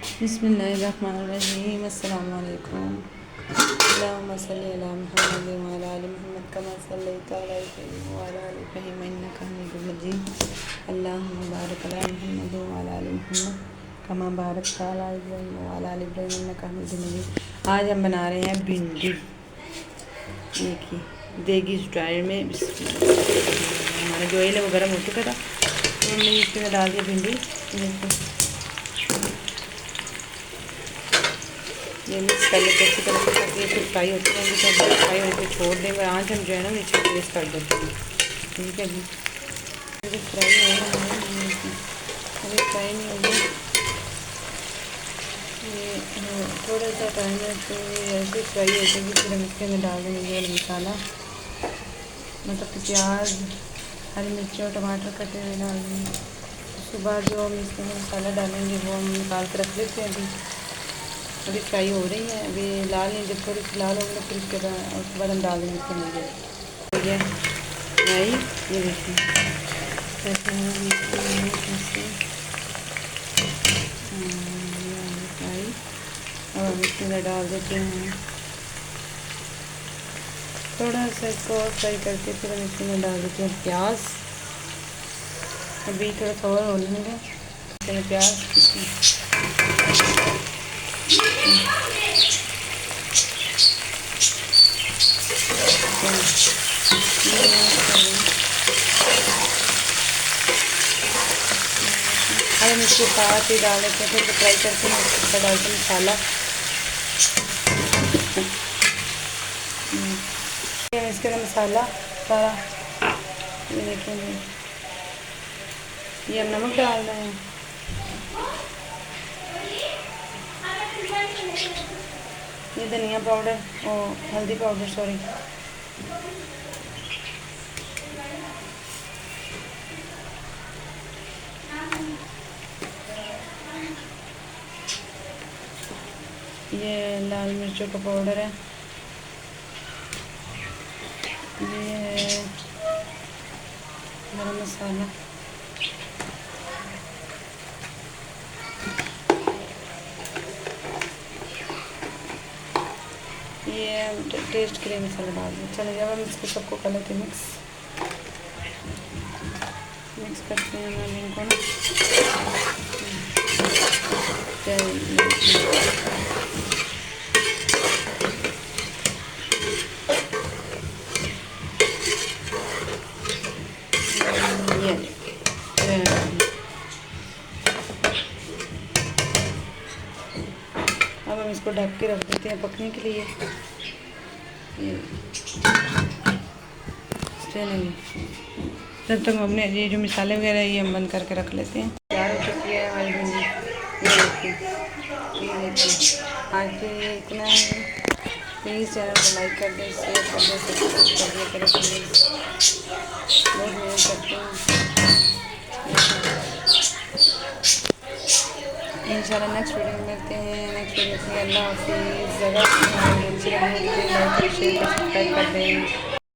बिस्मिल्लाहिर्रहमानिर्रहीम। अस्सलामु अलैकुम। अल्लाहुम्मा सल्लि अला मुहम्मद व अला आलि मुहम्मद कमा सल्लैता अला इब्राहीम व अला आलि इब्राहीम इन्नका हमीदुम मजीद। अल्लाहुम्मा बारिक अला मुहम्मद व अला आलि मुहम्मद कमा बारकता अला इब्राहीम व अला आलि इब्राहीम इन्नका हमीदुम मजीद। आज हम बना रहे हैं भिंडी। देखिए देगी स्टाइल में। हमारा जो ऑयल है वो गर्म हो चुका था तो हमने इसमें डाल दिया भिंडी। ये मिक्स कर लेते अच्छी तरह से ताकि ये फिर फ्राई होती रहेंगी। तो फ्राई होकर छोड़ देंगे। आँच हम जो है ना नीचे प्रेस कर देते हैं। ठीक है जी। अभी फ्राई हो रहा है, अभी फ्राई नहीं होगी। ये थोड़ा सा टाइम है तो ये ऐसे फ्राई हो जाएगी। फिर हम इसके अंदर डाल देंगे ये मसाला, मतलब कि प्याज, हरी मिर्ची और टमाटर कटे हुए डाल देंगे। उसके बाद जो हम इसके अंदर मसाला डालेंगे वो हम निकाल के रख लेते हैं। अभी फ्राई हो रही है, अभी लाल नहीं, जब थोड़ी सी लाल होगी फिर उसके बाद हम डाल देंगे इसके अंदर। ठीक है फ्राई, ये देखिए कैसे फ्राई। और हम इसके अंदर डाल देते हैं थोड़ा सा इसको और फ्राई करके, फिर हम इसके अंदर डाल देते हैं प्याज। अभी थोड़ा सा और हो लेंगे प्याज। अब हम इसके साथ ही डाल देते हैं, फिर फ्राई करके हम इसके डालते हैं मसाला। इसके अंदर मसाला सारा, ये देखिए ये हम नमक डाल रहे हैं। ये धनिया पाउडर और हल्दी पाउडर, सॉरी। ये लाल मिर्चों का पाउडर है। ये है गरम मसाला। ये टेस्ट के लिए मसाला डाल दें। चलिए अब हम इसको सबको कर लेते हैं मिक्स करते हैं हम इनको ना। अब हम इसको ढक के रख देते हैं पकने के लिए। तब तक हमने ये जो मसाले वगैरह ये हम बंद करके रख लेते हैं। तैयार हो चुकी है हमारी भिंडी। ये देखिए आज के लिए इतना है। प्लीज़ चैनल को लाइक कर दें, शेयर कर दें, सब्सक्राइब कर दें। प्लीज़ बहुत मेहनत करते हैं। इंशाल्लाह नेक्स्ट वीडियो में मिलते हैं। नेक्स्ट वीडियो में अल्लाह हाफिज़। ज़्यादा अच्छी रहेगी, लाइक शेयर सब्सक्राइब कर दें।